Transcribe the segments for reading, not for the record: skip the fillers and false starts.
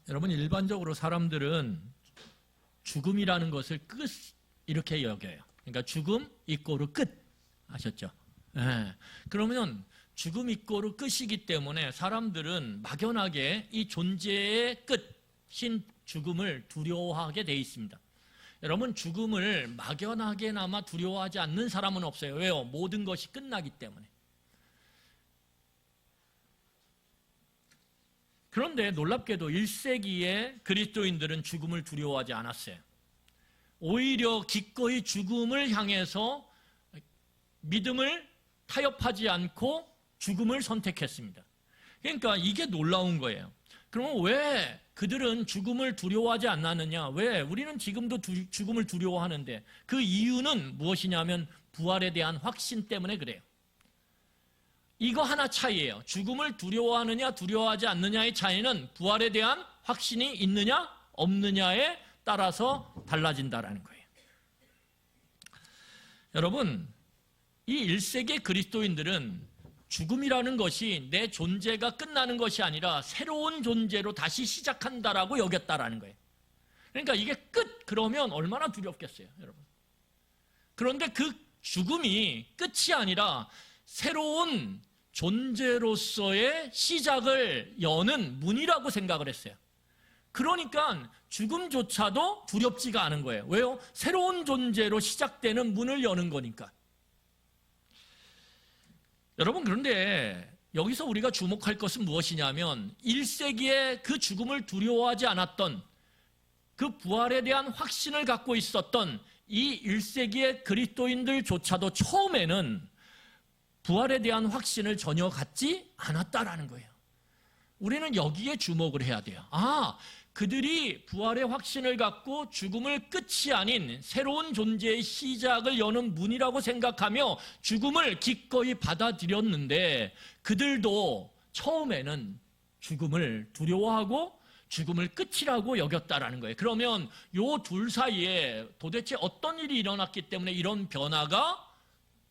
여러분, 일반적으로 사람들은 죽음이라는 것을 끝 이렇게 여겨요. 그러니까 죽음 이꼬르 끝 아셨죠? 네. 그러면 죽음 이꼬르 끝이기 때문에 사람들은 막연하게 이 존재의 끝인 죽음을 두려워하게 돼 있습니다. 여러분, 죽음을 막연하게나마 두려워하지 않는 사람은 없어요. 왜요? 모든 것이 끝나기 때문에. 그런데 놀랍게도 1세기의 그리스도인들은 죽음을 두려워하지 않았어요. 오히려 기꺼이 죽음을 향해서 믿음을 타협하지 않고 죽음을 선택했습니다. 그러니까 이게 놀라운 거예요. 그러면 왜 그들은 죽음을 두려워하지 않았느냐? 왜? 우리는 지금도 죽음을 두려워하는데 그 이유는 무엇이냐면 부활에 대한 확신 때문에 그래요. 이거 하나 차이예요. 죽음을 두려워하느냐 두려워하지 않느냐의 차이는 부활에 대한 확신이 있느냐 없느냐에 따라서 달라진다라는 거예요. 여러분, 이 1세기 그리스도인들은 죽음이라는 것이 내 존재가 끝나는 것이 아니라 새로운 존재로 다시 시작한다라고 여겼다라는 거예요. 그러니까 이게 끝 그러면 얼마나 두렵겠어요, 여러분. 그런데 그 죽음이 끝이 아니라 새로운 존재로서의 시작을 여는 문이라고 생각을 했어요. 그러니까 죽음조차도 두렵지가 않은 거예요. 왜요? 새로운 존재로 시작되는 문을 여는 거니까. 여러분, 그런데 여기서 우리가 주목할 것은 무엇이냐면 1세기에 그 죽음을 두려워하지 않았던, 그 부활에 대한 확신을 갖고 있었던 이 1세기의 그리스도인들조차도 처음에는 부활에 대한 확신을 전혀 갖지 않았다라는 거예요. 우리는 여기에 주목을 해야 돼요. 그들이 부활의 확신을 갖고 죽음을 끝이 아닌 새로운 존재의 시작을 여는 문이라고 생각하며 죽음을 기꺼이 받아들였는데 그들도 처음에는 죽음을 두려워하고 죽음을 끝이라고 여겼다라는 거예요. 그러면 요 둘 사이에 도대체 어떤 일이 일어났기 때문에 이런 변화가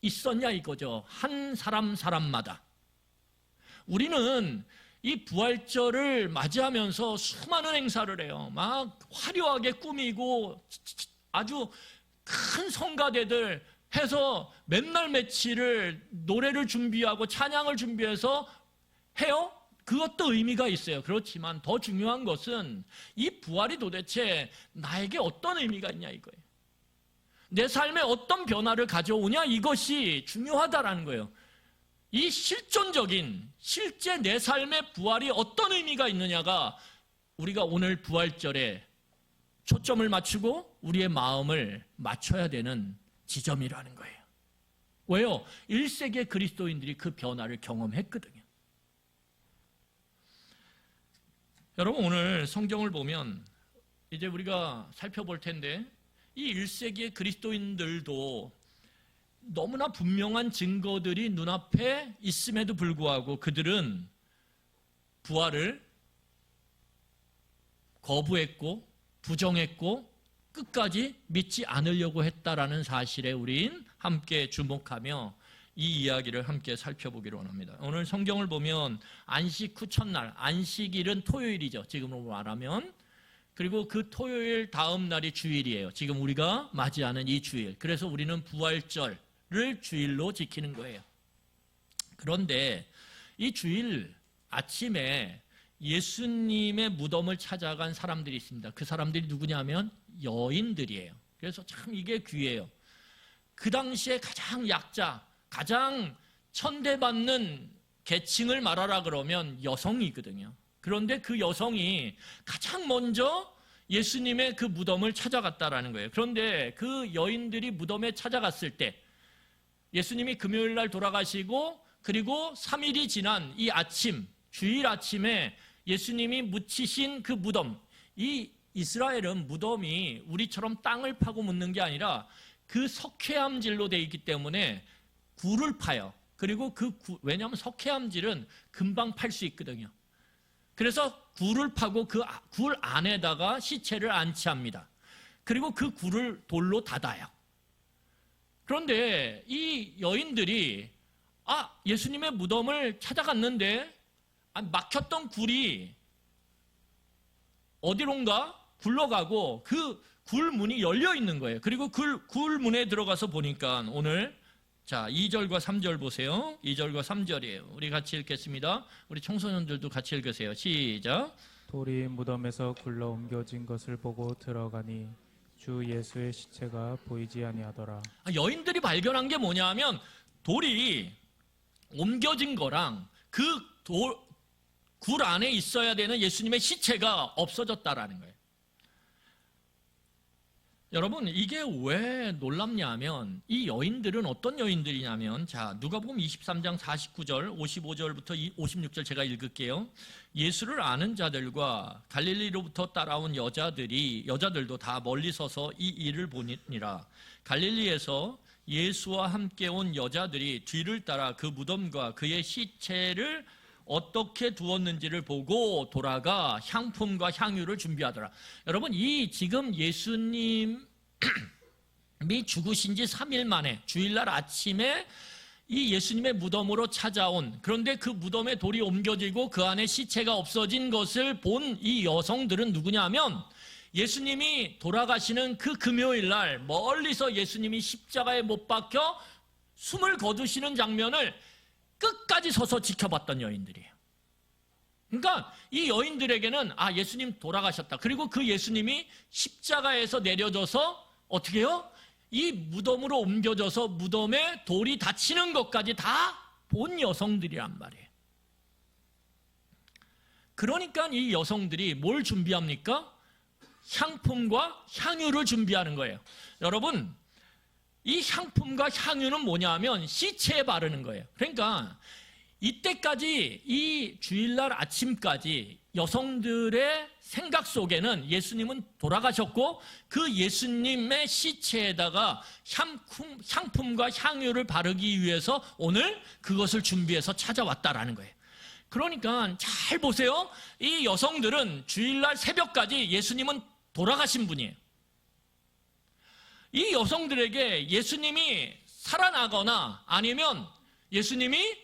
있었냐 이거죠. 한 사람마다. 우리는 이 부활절을 맞이하면서 수많은 행사를 해요. 막 화려하게 꾸미고 아주 큰 성가대들 해서 맨날 며칠을 노래를 준비하고 찬양을 준비해서 해요. 그것도 의미가 있어요. 그렇지만 더 중요한 것은 이 부활이 도대체 나에게 어떤 의미가 있냐 이거예요. 내 삶에 어떤 변화를 가져오냐 이것이 중요하다라는 거예요. 이 실존적인 실제 내 삶의 부활이 어떤 의미가 있느냐가 우리가 오늘 부활절에 초점을 맞추고 우리의 마음을 맞춰야 되는 지점이라는 거예요. 왜요? 1세기의 그리스도인들이 그 변화를 경험했거든요. 여러분, 오늘 성경을 보면 이제 우리가 살펴볼 텐데 이 1세기의 그리스도인들도 너무나 분명한 증거들이 눈앞에 있음에도 불구하고 그들은 부활을 거부했고 부정했고 끝까지 믿지 않으려고 했다라는 사실에 우린 함께 주목하며 이 이야기를 함께 살펴보기로 원합니다. 오늘 성경을 보면 안식 후 첫날, 안식일은 토요일이죠. 지금으로 말하면. 그리고 그 토요일 다음 날이 주일이에요. 지금 우리가 맞이하는 이 주일. 그래서 우리는 부활절을 주일로 지키는 거예요. 그런데 이 주일 아침에 예수님의 무덤을 찾아간 사람들이 있습니다. 그 사람들이 누구냐면 여인들이에요. 그래서 참 이게 귀해요. 그 당시에 가장 약자, 가장 천대받는 계층을 말하라 그러면 여성이거든요. 그런데 그 여성이 가장 먼저 예수님의 그 무덤을 찾아갔다라는 거예요. 그런데 그 여인들이 무덤에 찾아갔을 때 예수님이 금요일 날 돌아가시고 그리고 3일이 지난 이 아침, 주일 아침에 예수님이 묻히신 그 무덤, 이 이스라엘은 무덤이 우리처럼 땅을 파고 묻는 게 아니라 그 석회암질로 되어 있기 때문에 굴을 파요. 그리고 왜냐하면 석회암질은 금방 팔 수 있거든요. 그래서 굴을 파고 그 굴 안에다가 시체를 안치합니다. 그리고 그 굴을 돌로 닫아요. 그런데 이 여인들이 예수님의 무덤을 찾아갔는데 막혔던 굴이 어디론가 굴러가고 그 굴문이 열려 있는 거예요. 그리고 굴문에 들어가서 보니까 오늘 자 2절과 3절 보세요. 2절과 3절이에요. 우리 같이 읽겠습니다. 우리 청소년들도 같이 읽으세요. 시작. 돌이 무덤에서 굴러 옮겨진 것을 보고 들어가니 주 예수의 시체가 보이지 아니하더라. 여인들이 발견한 게 뭐냐면 돌이 옮겨진 거랑 그 굴 안에 있어야 되는 예수님의 시체가 없어졌다라는 거예요. 여러분, 이게 왜 놀랍냐면 이 여인들은 어떤 여인들이냐면 자, 누가복음 23장 49절, 55절부터 56절 제가 읽을게요. 예수를 아는 자들과 갈릴리로부터 따라온 여자들도 다 멀리 서서 이 일을 보니라. 갈릴리에서 예수와 함께 온 여자들이 뒤를 따라 그 무덤과 그의 시체를 어떻게 두었는지를 보고 돌아가 향품과 향유를 준비하더라. 여러분, 이 지금 예수님이 죽으신 지 3일 만에 주일날 아침에 이 예수님의 무덤으로 찾아온, 그런데 그 무덤에 돌이 옮겨지고 그 안에 시체가 없어진 것을 본 이 여성들은 누구냐면 예수님이 돌아가시는 그 금요일날 멀리서 예수님이 십자가에 못 박혀 숨을 거두시는 장면을 끝까지 서서 지켜봤던 여인들이에요. 그러니까 이 여인들에게는 예수님 돌아가셨다. 그리고 그 예수님이 십자가에서 내려져서 어떻게 해요? 이 무덤으로 옮겨져서 무덤에 돌이 닫히는 것까지 다 본 여성들이란 말이에요. 그러니까 이 여성들이 뭘 준비합니까? 향품과 향유를 준비하는 거예요. 여러분, 이 향품과 향유는 뭐냐면 시체에 바르는 거예요. 그러니까 이때까지 이 주일날 아침까지 여성들의 생각 속에는 예수님은 돌아가셨고 그 예수님의 시체에다가 향품과 향유를 바르기 위해서 오늘 그것을 준비해서 찾아왔다라는 거예요. 그러니까 잘 보세요. 이 여성들은 주일날 새벽까지 예수님은 돌아가신 분이에요. 이 여성들에게 예수님이 살아나거나 아니면 예수님이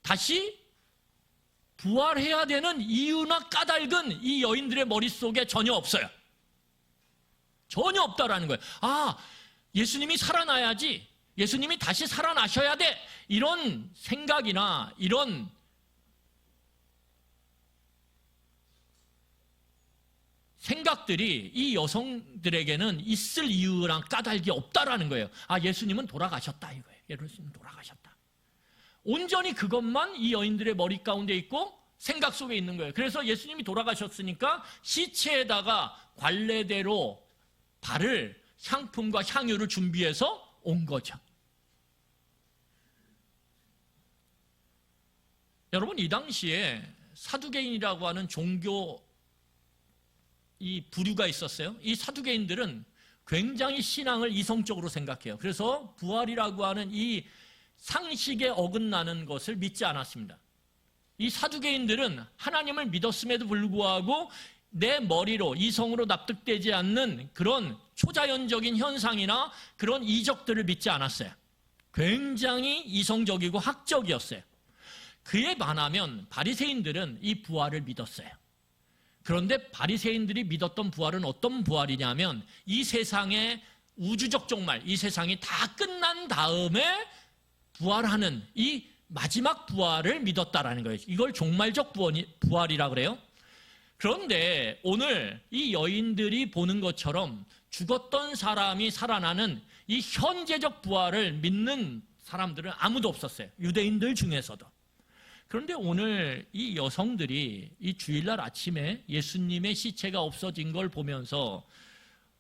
다시 부활해야 되는 이유나 까닭은 이 여인들의 머릿속에 전혀 없어요. 전혀 없다라는 거예요. 예수님이 살아나야지, 예수님이 다시 살아나셔야 돼, 이런 생각이나 이런 생각들이 이 여성들에게는 있을 이유랑 까닭이 없다라는 거예요. 예수님은 돌아가셨다 이거예요. 예수님 돌아가셨다. 온전히 그것만 이 여인들의 머리 가운데 있고 생각 속에 있는 거예요. 그래서 예수님이 돌아가셨으니까 시체에다가 관례대로 바를 향품과 향유를 준비해서 온 거죠. 여러분, 이 당시에 사두개인이라고 하는 종교 이 부류가 있었어요. 이 사두개인들은 굉장히 신앙을 이성적으로 생각해요. 그래서 부활이라고 하는 이 상식에 어긋나는 것을 믿지 않았습니다. 이 사두개인들은 하나님을 믿었음에도 불구하고 내 머리로 이성으로 납득되지 않는 그런 초자연적인 현상이나 그런 이적들을 믿지 않았어요. 굉장히 이성적이고 학적이었어요. 그에 반하면 바리새인들은 이 부활을 믿었어요. 그런데 바리새인들이 믿었던 부활은 어떤 부활이냐면 이 세상의 우주적 종말, 이 세상이 다 끝난 다음에 부활하는 이 마지막 부활을 믿었다라는 거예요. 이걸 종말적 부활이라고 그래요. 그런데 오늘 이 여인들이 보는 것처럼 죽었던 사람이 살아나는 이 현재적 부활을 믿는 사람들은 아무도 없었어요. 유대인들 중에서도. 그런데 오늘 이 여성들이 이 주일날 아침에 예수님의 시체가 없어진 걸 보면서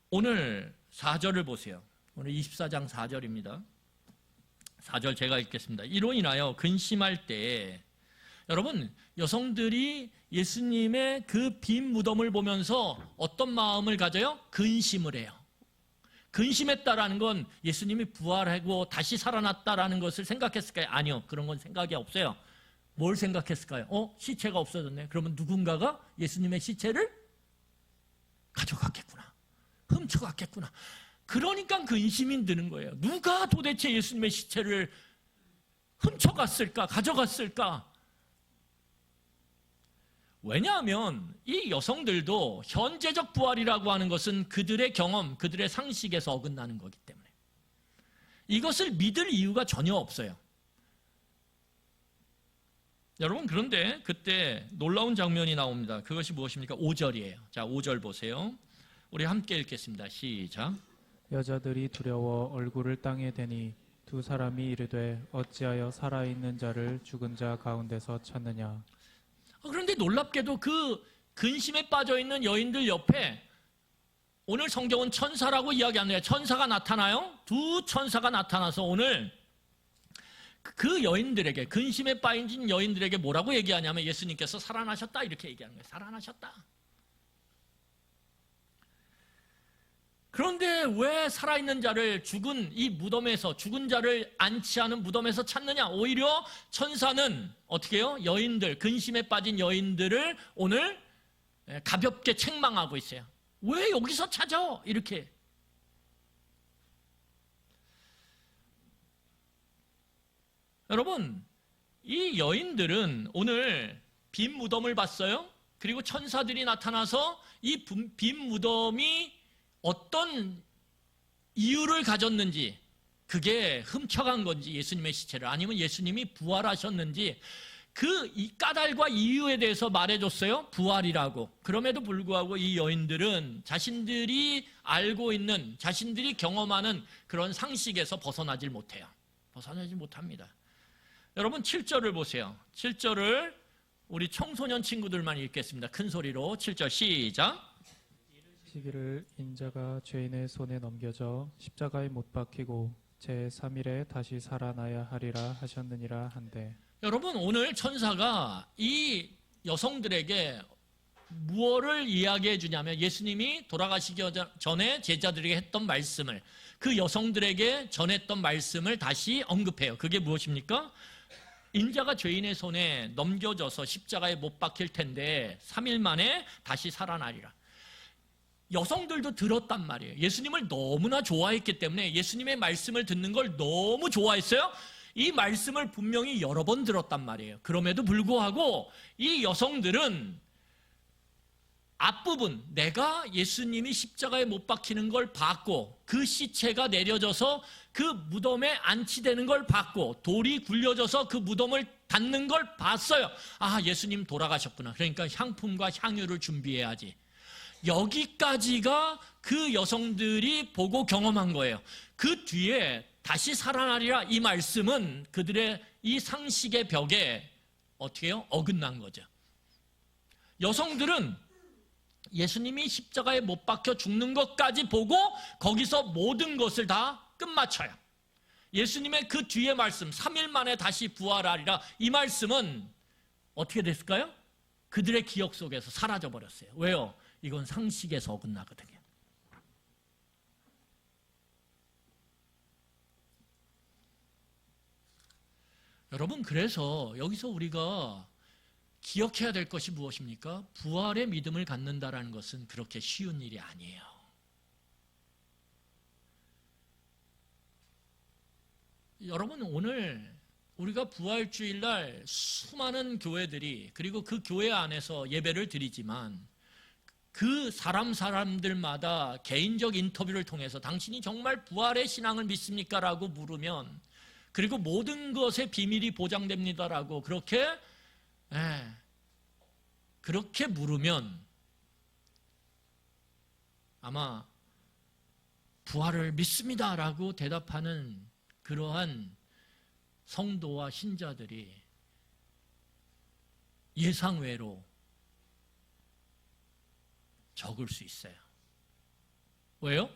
오늘 4절을 보세요. 오늘 24장 4절입니다. 4절 제가 읽겠습니다. 이로 인하여 근심할 때에, 여러분, 여성들이 예수님의 그 빈 무덤을 보면서 어떤 마음을 가져요? 근심을 해요. 근심했다라는 건 예수님이 부활하고 다시 살아났다라는 것을 생각했을까요? 아니요. 그런 건 생각이 없어요. 뭘 생각했을까요? 시체가 없어졌네. 그러면 누군가가 예수님의 시체를 가져갔겠구나. 훔쳐갔겠구나. 그러니까 근심이 드는 거예요. 누가 도대체 예수님의 시체를 훔쳐갔을까? 가져갔을까? 왜냐하면 이 여성들도 현재적 부활이라고 하는 것은 그들의 경험, 그들의 상식에서 어긋나는 거기 때문에 이것을 믿을 이유가 전혀 없어요. 여러분, 그런데 그때 놀라운 장면이 나옵니다. 그것이 무엇입니까? 5절이에요. 자, 5절 보세요. 우리 함께 읽겠습니다. 시작. 여자들이 두려워 얼굴을 땅에 대니 두 사람이 이르되 어찌하여 살아있는 자를 죽은 자 가운데서 찾느냐. 그런데 놀랍게도 그 근심에 빠져있는 여인들 옆에 오늘 성경은 천사라고 이야기하는데 천사가 나타나요. 두 천사가 나타나서 오늘 그 여인들에게, 근심에 빠진 여인들에게 뭐라고 얘기하냐면 예수님께서 살아나셨다 이렇게 얘기하는 거예요. 살아나셨다. 그런데 왜 살아있는 자를 죽은 이 무덤에서, 죽은 자를 안치하는 무덤에서 찾느냐? 오히려 천사는 어떻게 해요? 여인들, 근심에 빠진 여인들을 오늘 가볍게 책망하고 있어요. 왜 여기서 찾아? 이렇게. 여러분, 이 여인들은 오늘 빈 무덤을 봤어요. 그리고 천사들이 나타나서 이 빈 무덤이 어떤 이유를 가졌는지, 그게 훔쳐간 건지 예수님의 시체를, 아니면 예수님이 부활하셨는지 그 이 까닭과 이유에 대해서 말해줬어요. 부활이라고. 그럼에도 불구하고 이 여인들은 자신들이 알고 있는, 자신들이 경험하는 그런 상식에서 벗어나질 못해요. 벗어나지 못합니다. 여러분 7절을 보세요. 7절을 우리 청소년 친구들만 읽겠습니다. 큰 소리로 7절 시작. 시기를 인자가 죄인의 손에 넘겨져 십자가에 못 박히고 제3일에 다시 살아나야 하리라 하셨느니라 한데. 여러분, 오늘 천사가 이 여성들에게 무엇을 이야기해 주냐면 예수님이 돌아가시기 전에 제자들에게 했던 말씀을, 그 여성들에게 전했던 말씀을 다시 언급해요. 그게 무엇입니까? 인자가 죄인의 손에 넘겨져서 십자가에 못 박힐 텐데 3일 만에 다시 살아나리라. 여성들도 들었단 말이에요. 예수님을 너무나 좋아했기 때문에 예수님의 말씀을 듣는 걸 너무 좋아했어요. 이 말씀을 분명히 여러 번 들었단 말이에요. 그럼에도 불구하고 이 여성들은 앞부분, 내가 예수님이 십자가에 못 박히는 걸 봤고 그 시체가 내려져서 그 무덤에 안치되는 걸 봤고 돌이 굴려져서 그 무덤을 닫는 걸 봤어요. 아, 예수님 돌아가셨구나. 그러니까 향품과 향유를 준비해야지. 여기까지가 그 여성들이 보고 경험한 거예요. 그 뒤에 다시 살아나리라 이 말씀은 그들의 이 상식의 벽에 어떻게 해요? 어긋난 거죠. 여성들은 예수님이 십자가에 못 박혀 죽는 것까지 보고 거기서 모든 것을 다 끝마쳐요. 예수님의 그 뒤에 말씀 3일 만에 다시 부활하리라 이 말씀은 어떻게 됐을까요? 그들의 기억 속에서 사라져 버렸어요. 왜요? 이건 상식에서 어긋나거든요. 여러분, 그래서 여기서 우리가 기억해야 될 것이 무엇입니까? 부활의 믿음을 갖는다라는 것은 그렇게 쉬운 일이 아니에요. 여러분, 오늘 우리가 부활주일날 수많은 교회들이, 그리고 그 교회 안에서 예배를 드리지만 그 사람들마다 개인적 인터뷰를 통해서 당신이 정말 부활의 신앙을 믿습니까? 라고 물으면, 그리고 모든 것의 비밀이 보장됩니다라고 그렇게 물으면 아마 부활을 믿습니다라고 대답하는 그러한 성도와 신자들이 예상외로 적을 수 있어요. 왜요?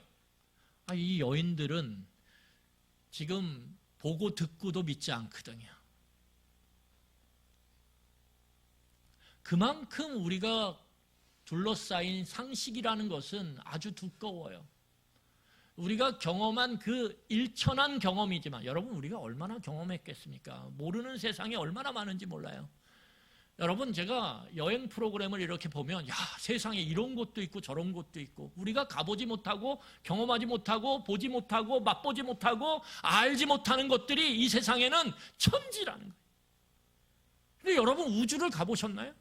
이 여인들은 지금 보고 듣고도 믿지 않거든요. 그만큼 우리가 둘러싸인 상식이라는 것은 아주 두꺼워요. 우리가 경험한 그 일천한 경험이지만, 여러분, 우리가 얼마나 경험했겠습니까? 모르는 세상이 얼마나 많은지 몰라요. 여러분, 제가 여행 프로그램을 이렇게 보면, 야, 세상에 이런 곳도 있고 저런 곳도 있고, 우리가 가보지 못하고 경험하지 못하고 보지 못하고 맛보지 못하고 알지 못하는 것들이 이 세상에는 천지라는 거예요. 근데 여러분, 우주를 가보셨나요?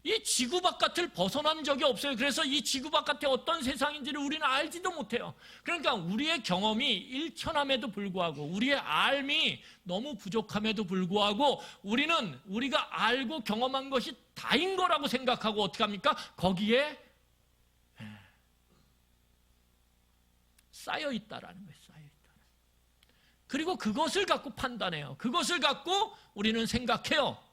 이 지구 바깥을 벗어난 적이 없어요. 그래서 이 지구 바깥에 어떤 세상인지를 우리는 알지도 못해요. 그러니까 우리의 경험이 일천함에도 불구하고, 우리의 알미 너무 부족함에도 불구하고, 우리는 우리가 알고 경험한 것이 다인 거라고 생각하고 어떻게 합니까? 거기에 쌓여 있다라는 거예요. 쌓여 있다. 그리고 그것을 갖고 판단해요. 그것을 갖고 우리는 생각해요.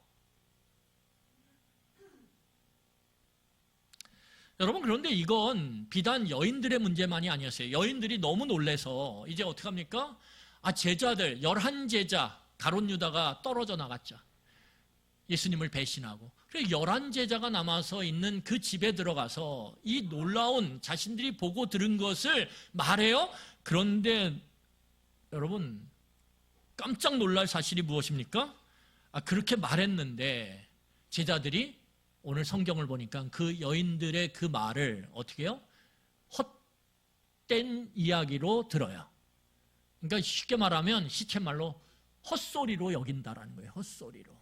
여러분, 그런데 이건 비단 여인들의 문제만이 아니었어요. 여인들이 너무 놀래서 이제 어떻게 합니까? 제자들 11제자 가롯 유다가 떨어져 나갔죠. 예수님을 배신하고. 그래서 11제자가 남아서 있는 그 집에 들어가서 이 놀라운 자신들이 보고 들은 것을 말해요. 그런데 여러분, 깜짝 놀랄 사실이 무엇입니까? 그렇게 말했는데 제자들이 오늘 성경을 보니까 그 여인들의 그 말을 어떻게 해요? 헛된 이야기로 들어요. 그러니까 쉽게 말하면 시쳇말로 헛소리로 여긴다라는 거예요. 헛소리로.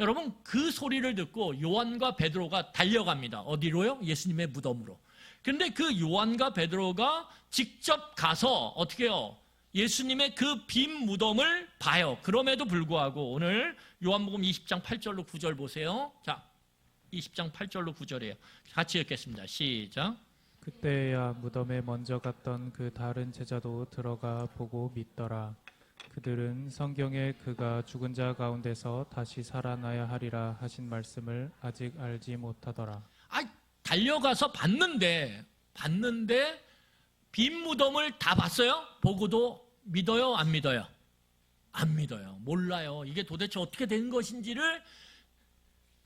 여러분, 그 소리를 듣고 요한과 베드로가 달려갑니다. 어디로요? 예수님의 무덤으로. 그런데 그 요한과 베드로가 직접 가서 어떻게 해요? 예수님의 그 빈 무덤을 봐요. 그럼에도 불구하고 오늘 요한복음 20장 8절로 9절 보세요. 자, 20장 8절로 9절이에요. 같이 읽겠습니다. 시작. 그때야 무덤에 먼저 갔던 그 다른 제자도 들어가 보고 믿더라. 그들은 성경에 그가 죽은 자 가운데서 다시 살아나야 하리라 하신 말씀을 아직 알지 못하더라. 달려가서 봤는데 빈 무덤을 다 봤어요? 보고도 믿어요? 안 믿어요? 안 믿어요. 몰라요. 이게 도대체 어떻게 된 것인지를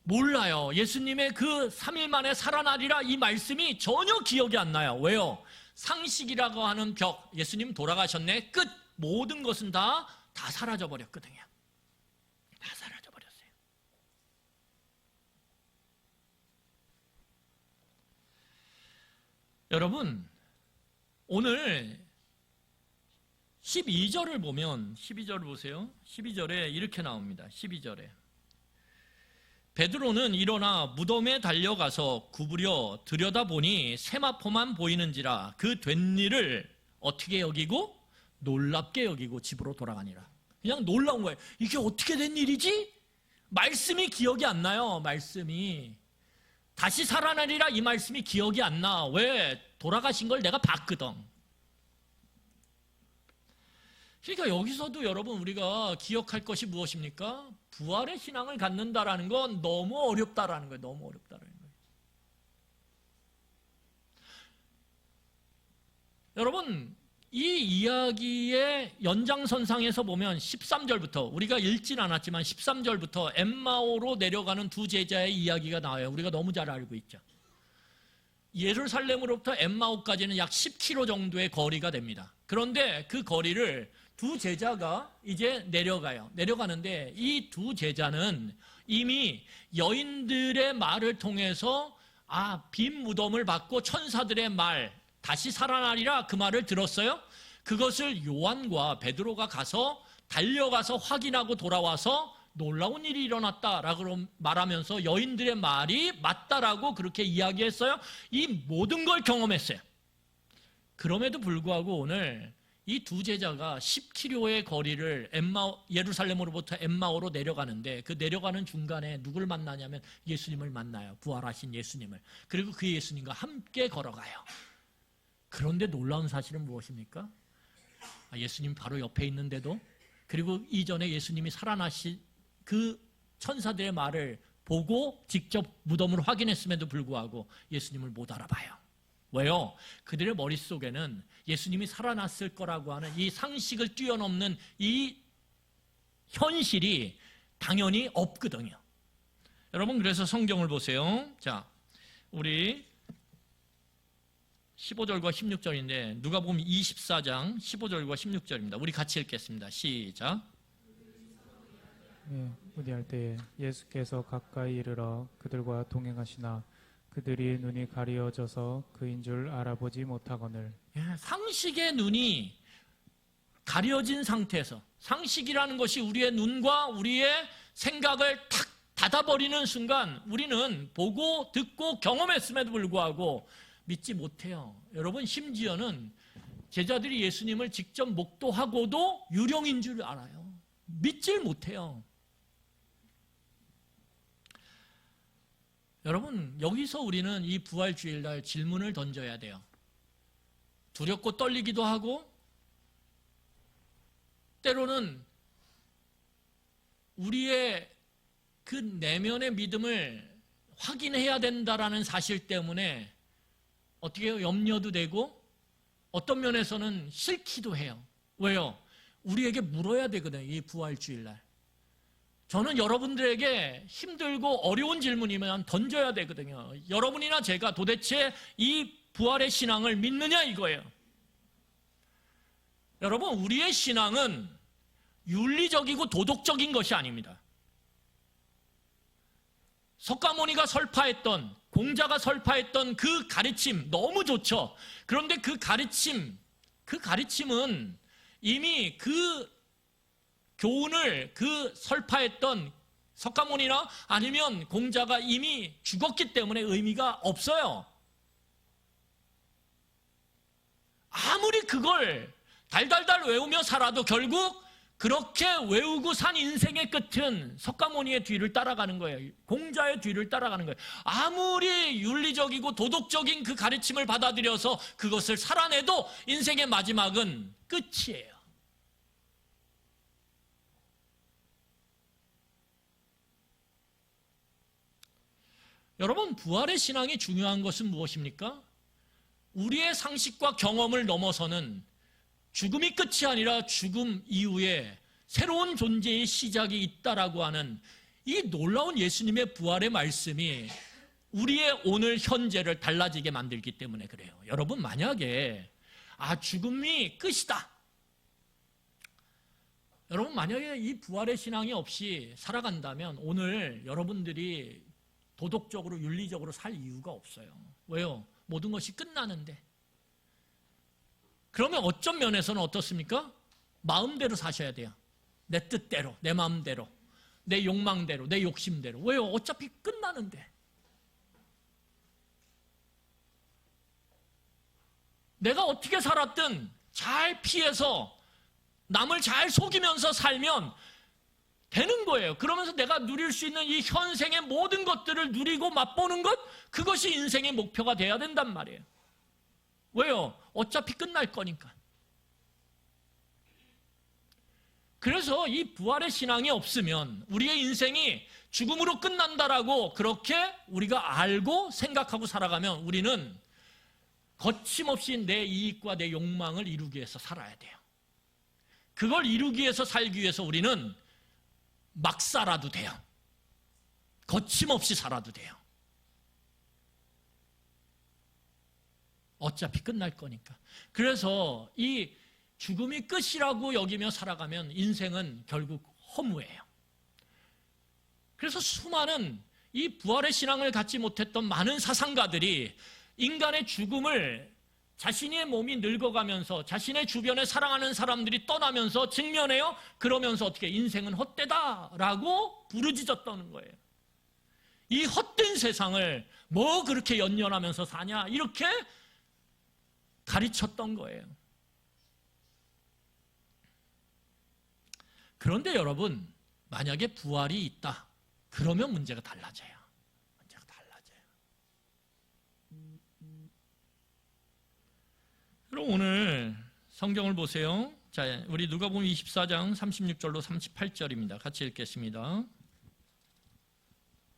몰라요. 예수님의 그 3일 만에 살아나리라 이 말씀이 전혀 기억이 안 나요. 왜요? 상식이라고 하는 벽, 예수님 돌아가셨네, 끝. 모든 것은 다 사라져 버렸거든요. 다 사라져 버렸어요. 여러분, 오늘 12절을 보면 12절을 보세요. 12절에 이렇게 나옵니다. 12절에 베드로는 일어나 무덤에 달려가서 구부려 들여다보니 세마포만 보이는지라 그 된 일을 어떻게 여기고 놀랍게 여기고 집으로 돌아가니라. 그냥 놀라운 거예요. 이게 어떻게 된 일이지? 말씀이 기억이 안 나요. 말씀이 다시 살아나리라 이 말씀이 기억이 안 나. 왜? 돌아가신 걸 내가 봤거든. 그러니까 여기서도 여러분 우리가 기억할 것이 무엇입니까? 부활의 신앙을 갖는다라는 건 너무 어렵다라는 거예요. 너무 어렵다라는 거예요. 여러분, 이 이야기의 연장선상에서 보면 13절부터, 우리가 읽진 않았지만 13절부터 엠마오로 내려가는 두 제자의 이야기가 나와요. 우리가 너무 잘 알고 있죠. 예루살렘으로부터 엠마오까지는 약 10km 정도의 거리가 됩니다. 그런데 그 거리를 두 제자가 이제 내려가요. 내려가는데 이 두 제자는 이미 여인들의 말을 통해서 빈 무덤을 받고 천사들의 말, 다시 살아나리라 그 말을 들었어요. 그것을 요한과 베드로가 가서 달려가서 확인하고 돌아와서 놀라운 일이 일어났다라고 말하면서 여인들의 말이 맞다라고 그렇게 이야기했어요. 이 모든 걸 경험했어요. 그럼에도 불구하고 오늘 이 두 제자가 10km의 거리를 예루살렘으로부터 엠마오로 내려가는데 그 내려가는 중간에 누굴 만나냐면 예수님을 만나요. 부활하신 예수님을. 그리고 그 예수님과 함께 걸어가요. 그런데 놀라운 사실은 무엇입니까? 예수님 바로 옆에 있는데도, 그리고 이전에 예수님이 살아나신 그 천사들의 말을 보고 직접 무덤을 확인했음에도 불구하고 예수님을 못 알아봐요. 왜요? 그들의 머릿속에는 예수님이 살아났을 거라고 하는 이 상식을 뛰어넘는 이 현실이 당연히 없거든요. 여러분, 그래서 성경을 보세요. 자, 우리 15절과 16절인데 누가복음 24장 15절과 16절입니다. 우리 같이 읽겠습니다. 시작. 문의할 때에 예수께서 가까이 이르러 그들과 동행하시나 그들이 눈이 가리어져서 그인 줄 알아보지 못하거늘. 상식의 눈이 가려진 상태에서, 상식이라는 것이 우리의 눈과 우리의 생각을 탁 닫아버리는 순간 우리는 보고 듣고 경험했음에도 불구하고 믿지 못해요. 여러분, 심지어는 제자들이 예수님을 직접 목도하고도 유령인 줄 알아요. 믿질 못해요. 여러분, 여기서 우리는 이 부활주일날 질문을 던져야 돼요. 두렵고 떨리기도 하고 때로는 우리의 그 내면의 믿음을 확인해야 된다라는 사실 때문에 어떻게 해요? 염려도 되고 어떤 면에서는 싫기도 해요. 왜요? 우리에게 물어야 되거든요. 이 부활주일날. 저는 여러분들에게 힘들고 어려운 질문이면 던져야 되거든요. 여러분이나 제가 도대체 이 부활의 신앙을 믿느냐 이거예요. 여러분, 우리의 신앙은 윤리적이고 도덕적인 것이 아닙니다. 석가모니가 설파했던, 공자가 설파했던 그 가르침 너무 좋죠. 그런데 그 가르침은 이미 그 교훈을 설파했던 석가모니나 아니면 공자가 이미 죽었기 때문에 의미가 없어요. 아무리 그걸 달달달 외우며 살아도 결국 그렇게 외우고 산 인생의 끝은 석가모니의 뒤를 따라가는 거예요. 공자의 뒤를 따라가는 거예요. 아무리 윤리적이고 도덕적인 그 가르침을 받아들여서 그것을 살아내도 인생의 마지막은 끝이에요. 여러분, 부활의 신앙이 중요한 것은 무엇입니까? 우리의 상식과 경험을 넘어서는 죽음이 끝이 아니라 죽음 이후에 새로운 존재의 시작이 있다라고 하는 이 놀라운 예수님의 부활의 말씀이 우리의 오늘 현재를 달라지게 만들기 때문에 그래요. 여러분, 만약에 죽음이 끝이다. 여러분, 만약에 이 부활의 신앙이 없이 살아간다면 오늘 여러분들이 도덕적으로 윤리적으로 살 이유가 없어요. 왜요? 모든 것이 끝나는데. 그러면 어떤 면에서는 어떻습니까? 마음대로 사셔야 돼요. 내 뜻대로, 내 마음대로, 내 욕망대로, 내 욕심대로. 왜요? 어차피 끝나는데. 내가 어떻게 살았든 잘 피해서 남을 잘 속이면서 살면 되는 거예요. 그러면서 내가 누릴 수 있는 이 현생의 모든 것들을 누리고 맛보는 것, 그것이 인생의 목표가 돼야 된단 말이에요. 왜요? 어차피 끝날 거니까. 그래서 이 부활의 신앙이 없으면 우리의 인생이 죽음으로 끝난다라고 그렇게 우리가 알고 생각하고 살아가면 우리는 거침없이 내 이익과 내 욕망을 이루기 위해서 살아야 돼요. 그걸 이루기 위해서 살기 위해서 우리는 막 살아도 돼요. 거침없이 살아도 돼요. 어차피 끝날 거니까. 그래서 이 죽음이 끝이라고 여기며 살아가면 인생은 결국 허무해요. 그래서 수많은 이 부활의 신앙을 갖지 못했던 많은 사상가들이 인간의 죽음을 자신의 몸이 늙어가면서 자신의 주변에 사랑하는 사람들이 떠나면서 직면해요. 그러면서 어떻게 인생은 헛되다라고 부르짖었다는 거예요. 이 헛된 세상을 뭐 그렇게 연연하면서 사냐 이렇게 가르쳤던 거예요. 그런데 여러분, 만약에 부활이 있다. 그러면 문제가 달라져요. 문제가 달라져요. 그럼 오늘 성경을 보세요. 자, 우리 누가복음 24장 36절로 38절입니다. 같이 읽겠습니다.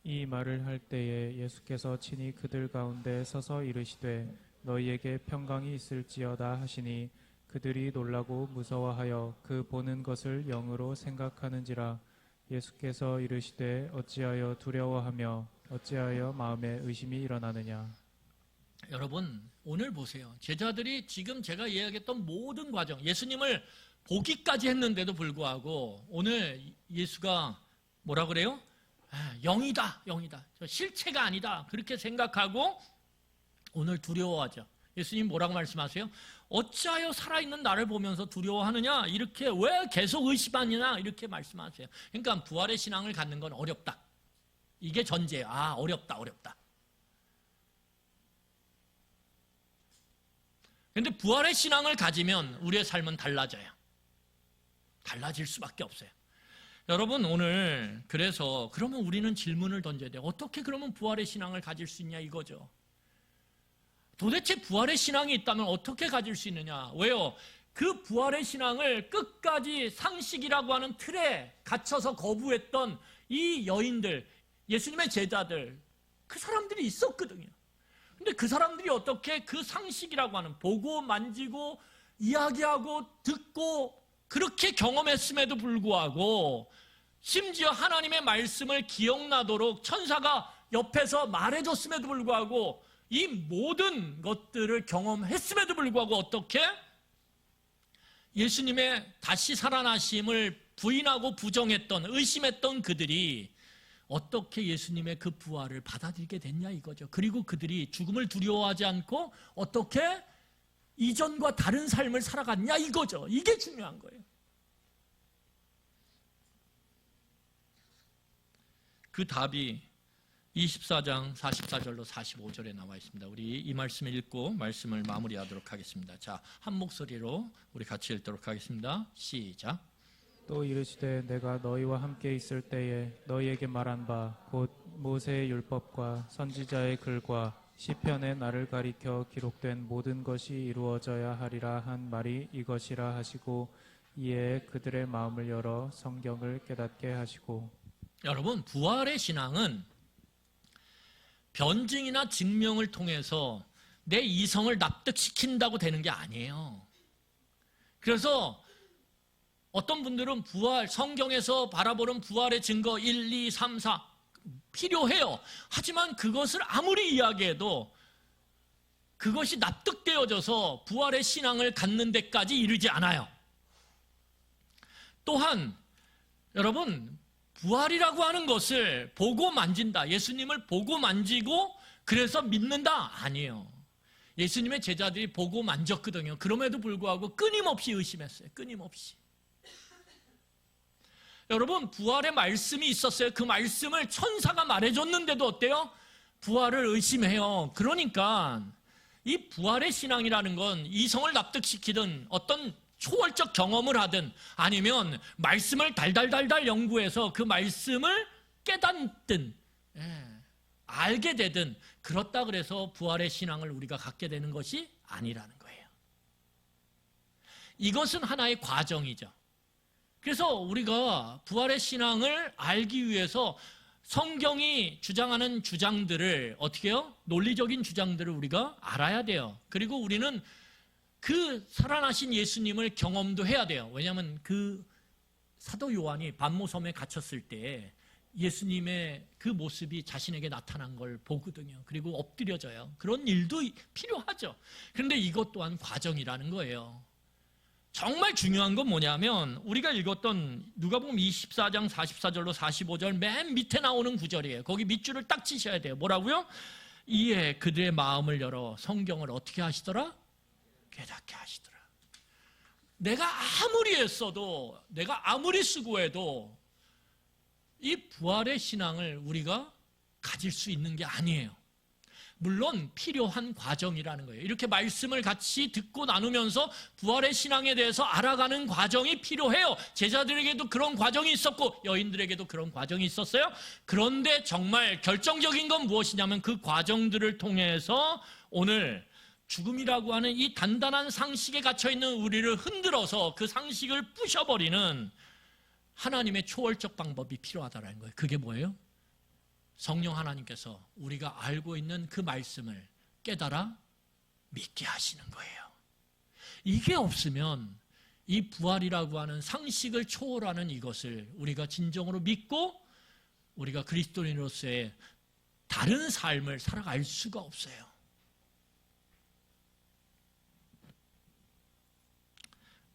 이 말을 할 때에 예수께서 친히 그들 가운데 서서 이르시되 너희에게 평강이 있을지어다 하시니 그들이 놀라고 무서워하여 그 보는 것을 영으로 생각하는지라. 예수께서 이르시되 어찌하여 두려워하며 어찌하여 마음에 의심이 일어나느냐. 여러분, 오늘 보세요. 제자들이 지금 제가 이야기했던 모든 과정, 예수님을 보기까지 했는데도 불구하고 오늘 예수가 뭐라 그래요? 영이다, 영이다. 저 실체가 아니다. 그렇게 생각하고 오늘 두려워하죠. 예수님 뭐라고 말씀하세요? 어찌하여 살아있는 나를 보면서 두려워하느냐? 이렇게 왜 계속 의심하느냐? 이렇게 말씀하세요. 그러니까 부활의 신앙을 갖는 건 어렵다. 이게 전제예요. 어렵다. 그런데 부활의 신앙을 가지면 우리의 삶은 달라져요. 달라질 수밖에 없어요. 여러분, 오늘 그래서 그러면 우리는 질문을 던져야 돼요. 어떻게 그러면 부활의 신앙을 가질 수 있냐 이거죠. 도대체 부활의 신앙이 있다면 어떻게 가질 수 있느냐? 왜요? 그 부활의 신앙을 끝까지 상식이라고 하는 틀에 갇혀서 거부했던 이 여인들, 예수님의 제자들, 그 사람들이 있었거든요. 근데 그 사람들이 어떻게 그 상식이라고 하는 보고 만지고 이야기하고 듣고 그렇게 경험했음에도 불구하고 심지어 하나님의 말씀을 기억나도록 천사가 옆에서 말해줬음에도 불구하고 이 모든 것들을 경험했음에도 불구하고 어떻게 예수님의 다시 살아나심을 부인하고 부정했던, 의심했던 그들이 어떻게 예수님의 그 부활을 받아들이게 됐냐 이거죠. 그리고 그들이 죽음을 두려워하지 않고 어떻게 이전과 다른 삶을 살아갔냐 이거죠. 이게 중요한 거예요. 그 답이 24장 44절로 45절에 나와 있습니다. 우리 이 말씀을 읽고 말씀을 마무리하도록 하겠습니다. 자, 한 목소리로 우리 같이 읽도록 하겠습니다. 시작. 또 이르시되 내가 너희와 함께 있을 때에 너희에게 말한 바 곧 모세의 율법과 선지자의 글과 시편에 나를 가리켜 기록된 모든 것이 이루어져야 하리라 한 말이 이것이라 하시고 이에 그들의 마음을 열어 성경을 깨닫게 하시고. 여러분, 부활의 신앙은 변증이나 증명을 통해서 내 이성을 납득시킨다고 되는 게 아니에요. 그래서 어떤 분들은 부활, 성경에서 바라보는 부활의 증거 1, 2, 3, 4 필요해요. 하지만 그것을 아무리 이야기해도 그것이 납득되어져서 부활의 신앙을 갖는 데까지 이르지 않아요. 또한 여러분, 부활이라고 하는 것을 보고 만진다. 예수님을 보고 만지고 그래서 믿는다. 아니에요. 예수님의 제자들이 보고 만졌거든요. 그럼에도 불구하고 끊임없이 의심했어요. 끊임없이. 여러분, 부활의 말씀이 있었어요. 그 말씀을 천사가 말해줬는데도 어때요? 부활을 의심해요. 그러니까 이 부활의 신앙이라는 건 이성을 납득시키든 어떤 초월적 경험을 하든 아니면 말씀을 달달달달 연구해서 그 말씀을 깨닫든 알게 되든 그렇다 그래서 부활의 신앙을 우리가 갖게 되는 것이 아니라는 거예요. 이것은 하나의 과정이죠. 그래서 우리가 부활의 신앙을 알기 위해서 성경이 주장하는 주장들을 어떻게 해요? 논리적인 주장들을 우리가 알아야 돼요. 그리고 우리는 그 살아나신 예수님을 경험도 해야 돼요. 왜냐하면 그 사도 요한이 반모섬에 갇혔을 때 예수님의 그 모습이 자신에게 나타난 걸 보거든요. 그리고 엎드려져요. 그런 일도 필요하죠. 그런데 이것 또한 과정이라는 거예요. 정말 중요한 건 뭐냐면 우리가 읽었던 누가복음 24장 44절로 45절 맨 밑에 나오는 구절이에요. 거기 밑줄을 딱 치셔야 돼요. 뭐라고요? 이에 그들의 마음을 열어 성경을 어떻게 하시더라? 깨닫게 하시더라. 내가 아무리 했어도, 내가 아무리 수고해도 이 부활의 신앙을 우리가 가질 수 있는 게 아니에요. 물론 필요한 과정이라는 거예요. 이렇게 말씀을 같이 듣고 나누면서 부활의 신앙에 대해서 알아가는 과정이 필요해요. 제자들에게도 그런 과정이 있었고 여인들에게도 그런 과정이 있었어요. 그런데 정말 결정적인 건 무엇이냐면 그 과정들을 통해서 오늘 죽음이라고 하는 이 단단한 상식에 갇혀있는 우리를 흔들어서 그 상식을 부셔버리는 하나님의 초월적 방법이 필요하다는 거예요. 그게 뭐예요? 성령 하나님께서 우리가 알고 있는 그 말씀을 깨달아 믿게 하시는 거예요. 이게 없으면 이 부활이라고 하는 상식을 초월하는 이것을 우리가 진정으로 믿고 우리가 그리스도인으로서의 다른 삶을 살아갈 수가 없어요.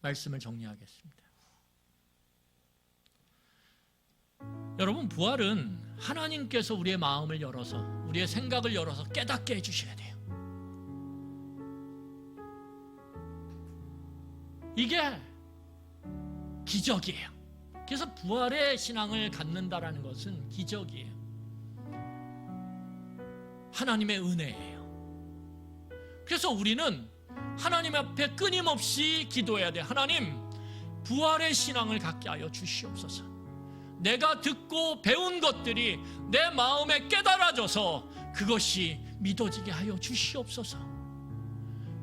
말씀을 정리하겠습니다. 여러분, 부활은 하나님께서 우리의 마음을 열어서 우리의 생각을 열어서 깨닫게 해주셔야 돼요. 이게 기적이에요. 그래서 부활의 신앙을 갖는다라는 것은 기적이에요. 하나님의 은혜예요. 그래서 우리는 하나님 앞에 끊임없이 기도해야 돼. 하나님, 부활의 신앙을 갖게 하여 주시옵소서. 내가 듣고 배운 것들이 내 마음에 깨달아져서 그것이 믿어지게 하여 주시옵소서.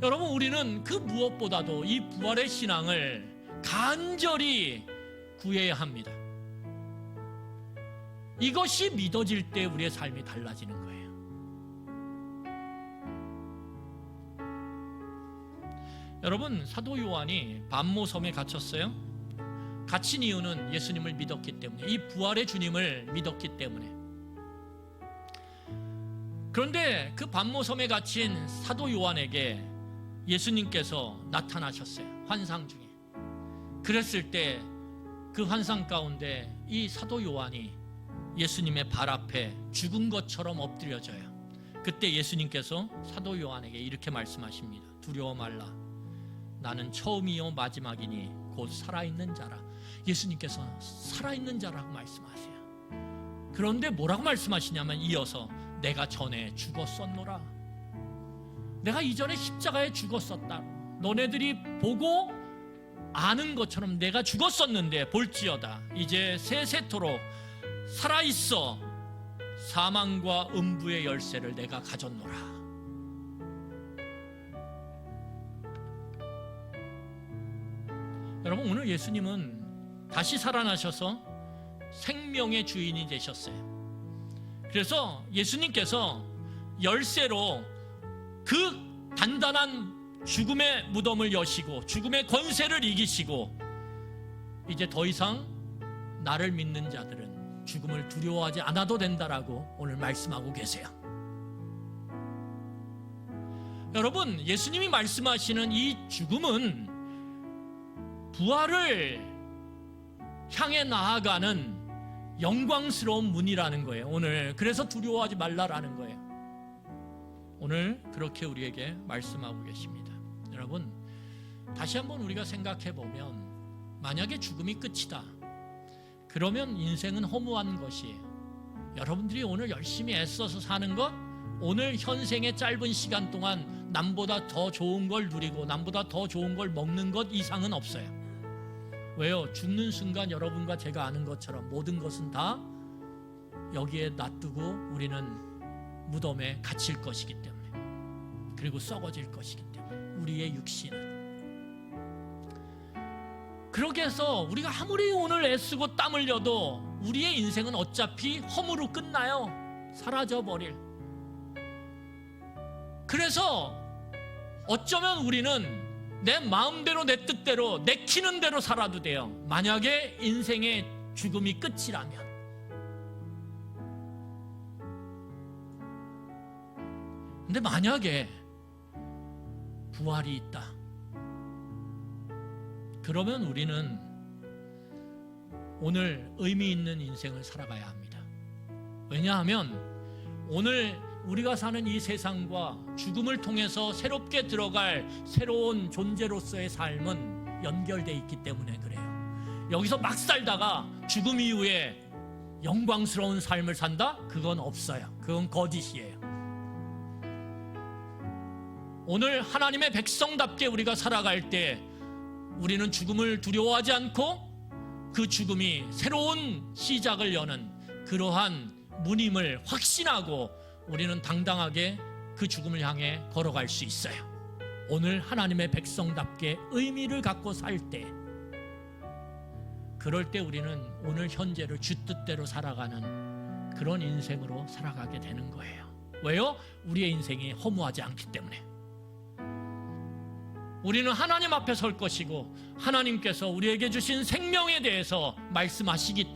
여러분, 우리는 그 무엇보다도 이 부활의 신앙을 간절히 구해야 합니다. 이것이 믿어질 때 우리의 삶이 달라지는 거예요. 여러분, 사도 요한이 반모섬에 갇혔어요. 갇힌 이유는 예수님을 믿었기 때문에, 이 부활의 주님을 믿었기 때문에. 그런데 그 반모섬에 갇힌 사도 요한에게 예수님께서 나타나셨어요. 환상 중에. 그랬을 때 그 환상 가운데 이 사도 요한이 예수님의 발 앞에 죽은 것처럼 엎드려져요. 그때 예수님께서 사도 요한에게 이렇게 말씀하십니다. 두려워 말라. 나는 처음이요 마지막이니 곧 살아있는 자라. 예수님께서 살아있는 자라고 말씀하세요. 그런데 뭐라고 말씀하시냐면 이어서 내가 전에 죽었었노라. 내가 이전에 십자가에 죽었었다. 너네들이 보고 아는 것처럼 내가 죽었었는데 볼지어다 이제 세세토록 살아있어 사망과 음부의 열쇠를 내가 가졌노라. 여러분, 오늘 예수님은 다시 살아나셔서 생명의 주인이 되셨어요. 그래서 예수님께서 열쇠로 그 단단한 죽음의 무덤을 여시고 죽음의 권세를 이기시고 이제 더 이상 나를 믿는 자들은 죽음을 두려워하지 않아도 된다라고 오늘 말씀하고 계세요. 여러분, 예수님이 말씀하시는 이 죽음은 부활을 향해 나아가는 영광스러운 문이라는 거예요. 오늘 그래서 두려워하지 말라라는 거예요. 오늘 그렇게 우리에게 말씀하고 계십니다. 여러분, 다시 한번 우리가 생각해 보면 만약에 죽음이 끝이다, 그러면 인생은 허무한 것이에요. 여러분들이 오늘 열심히 애써서 사는 것, 오늘 현생의 짧은 시간 동안 남보다 더 좋은 걸 누리고 남보다 더 좋은 걸 먹는 것 이상은 없어요. 왜요? 죽는 순간 여러분과 제가 아는 것처럼 모든 것은 다 여기에 놔두고 우리는 무덤에 갇힐 것이기 때문에, 그리고 썩어질 것이기 때문에 우리의 육신은. 그렇게 해서 우리가 아무리 오늘 애쓰고 땀 흘려도 우리의 인생은 어차피 허무로 끝나요. 사라져 버릴. 그래서 어쩌면 우리는 내 마음대로 내 뜻대로 내키는 대로 살아도 돼요. 만약에 인생의 죽음이 끝이라면. 근데 만약에 부활이 있다, 그러면 우리는 오늘 의미 있는 인생을 살아가야 합니다. 왜냐하면 오늘 우리가 사는 이 세상과 죽음을 통해서 새롭게 들어갈 새로운 존재로서의 삶은 연결되어 있기 때문에 그래요. 여기서 막 살다가 죽음 이후에 영광스러운 삶을 산다? 그건 없어요. 그건 거짓이에요. 오늘 하나님의 백성답게 우리가 살아갈 때 우리는 죽음을 두려워하지 않고 그 죽음이 새로운 시작을 여는 그러한 문임을 확신하고 우리는 당당하게 그 죽음을 향해 걸어갈 수 있어요. 오늘 하나님의 백성답게 의미를 갖고 살 때, 그럴 때 우리는 오늘 현재를 주 뜻대로 살아가는 그런 인생으로 살아가게 되는 거예요. 왜요? 우리의 인생이 허무하지 않기 때문에. 우리는 하나님 앞에 설 것이고 하나님께서 우리에게 주신 생명에 대해서 말씀하시기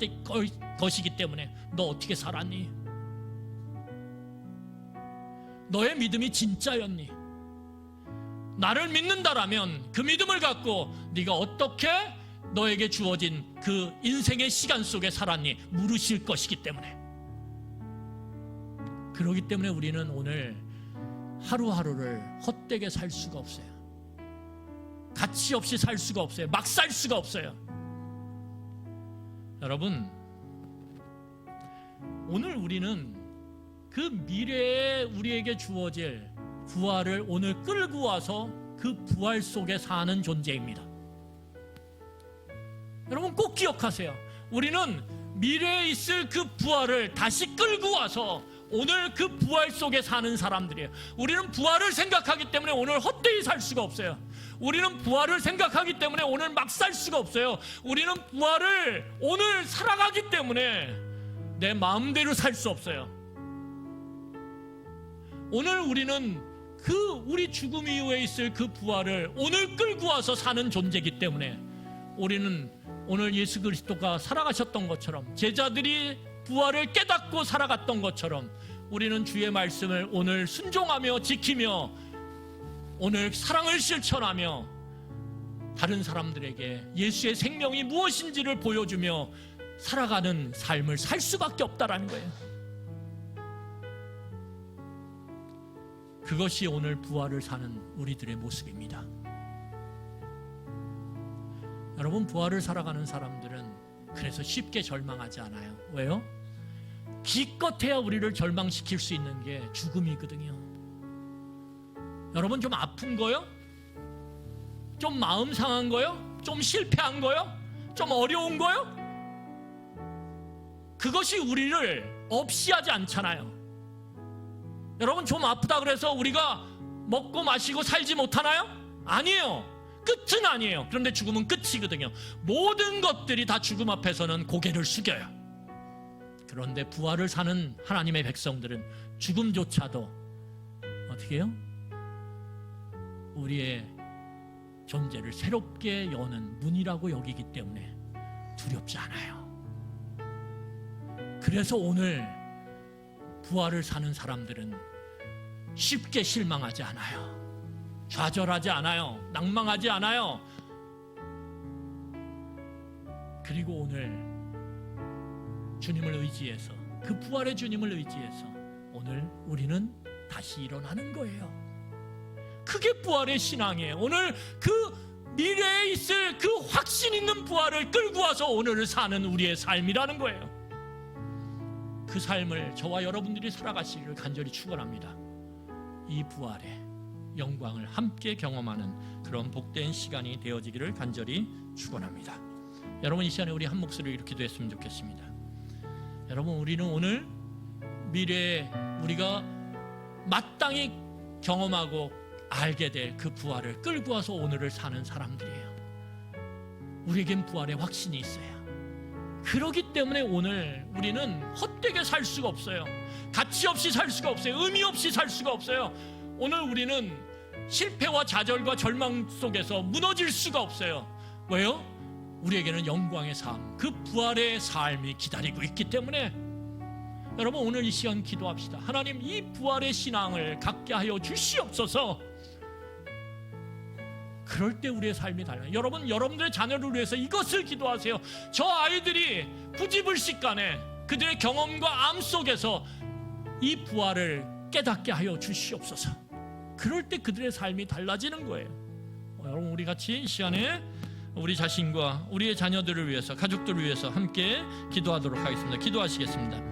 것이기 때문에 너 어떻게 살았니? 너의 믿음이 진짜였니? 나를 믿는다라면 그 믿음을 갖고 네가 어떻게 너에게 주어진 그 인생의 시간 속에 살았니? 물으실 것이기 때문에. 그렇기 때문에 우리는 오늘 하루하루를 헛되게 살 수가 없어요. 가치 없이 살 수가 없어요. 막 살 수가 없어요. 여러분, 오늘 우리는 그 미래에 우리에게 주어질 부활을 오늘 끌고 와서 그 부활 속에 사는 존재입니다. 여러분 꼭 기억하세요. 우리는 미래에 있을 그 부활을 다시 끌고 와서 오늘 그 부활 속에 사는 사람들이에요. 우리는 부활을 생각하기 때문에 오늘 헛되이 살 수가 없어요. 우리는 부활을 생각하기 때문에 오늘 막 살 수가 없어요. 우리는 부활을 오늘 살아가기 때문에 내 마음대로 살 수 없어요. 오늘 우리는 그 우리 죽음 이후에 있을 그 부활을 오늘 끌고 와서 사는 존재이기 때문에 우리는 오늘 예수 그리스도가 살아가셨던 것처럼, 제자들이 부활을 깨닫고 살아갔던 것처럼 우리는 주의 말씀을 오늘 순종하며 지키며 오늘 사랑을 실천하며 다른 사람들에게 예수의 생명이 무엇인지를 보여주며 살아가는 삶을 살 수밖에 없다라는 거예요. 그것이 오늘 부활을 사는 우리들의 모습입니다. 여러분, 부활을 살아가는 사람들은 그래서 쉽게 절망하지 않아요. 왜요? 기껏해야 우리를 절망시킬 수 있는 게 죽음이거든요. 여러분, 좀 아픈 거요? 좀 마음 상한 거요? 좀 실패한 거요? 좀 어려운 거요? 그것이 우리를 없이 하지 않잖아요. 여러분, 좀 아프다 그래서 우리가 먹고 마시고 살지 못하나요? 아니에요. 끝은 아니에요. 그런데 죽음은 끝이거든요. 모든 것들이 다 죽음 앞에서는 고개를 숙여요. 그런데 부활을 사는 하나님의 백성들은 죽음조차도 어떻게 해요? 우리의 존재를 새롭게 여는 문이라고 여기기 때문에 두렵지 않아요. 그래서 오늘 부활을 사는 사람들은 쉽게 실망하지 않아요. 좌절하지 않아요. 낭망하지 않아요. 그리고 오늘 주님을 의지해서, 그 부활의 주님을 의지해서 오늘 우리는 다시 일어나는 거예요. 그게 부활의 신앙이에요. 오늘 그 미래에 있을 그 확신 있는 부활을 끌고 와서 오늘을 사는 우리의 삶이라는 거예요. 그 삶을 저와 여러분들이 살아가시기를 간절히 축원합니다. 이 부활의 영광을 함께 경험하는 그런 복된 시간이 되어지기를 간절히 축원합니다. 여러분, 이 시간에 우리 한 목소리로 이렇게 기도했으면 좋겠습니다. 여러분, 우리는 오늘 미래에 우리가 마땅히 경험하고 알게 될 그 부활을 끌고 와서 오늘을 사는 사람들이에요. 우리에겐 부활의 확신이 있어요. 그렇기 때문에 오늘 우리는 헛되게 살 수가 없어요. 가치 없이 살 수가 없어요. 의미 없이 살 수가 없어요. 오늘 우리는 실패와 좌절과 절망 속에서 무너질 수가 없어요. 왜요? 우리에게는 영광의 삶, 그 부활의 삶이 기다리고 있기 때문에 여러분, 오늘 이 시간 기도합시다. 하나님, 이 부활의 신앙을 갖게 하여 주시옵소서. 그럴 때 우리의 삶이 달라요. 여러분, 여러분들의 자녀를 위해서 이것을 기도하세요. 저 아이들이 부지불식간에 그들의 경험과 암 속에서 이 부활을 깨닫게 하여 주시옵소서. 그럴 때 그들의 삶이 달라지는 거예요. 여러분, 우리 같이 이 시간에 우리 자신과 우리의 자녀들을 위해서, 가족들을 위해서 함께 기도하도록 하겠습니다. 기도하시겠습니다.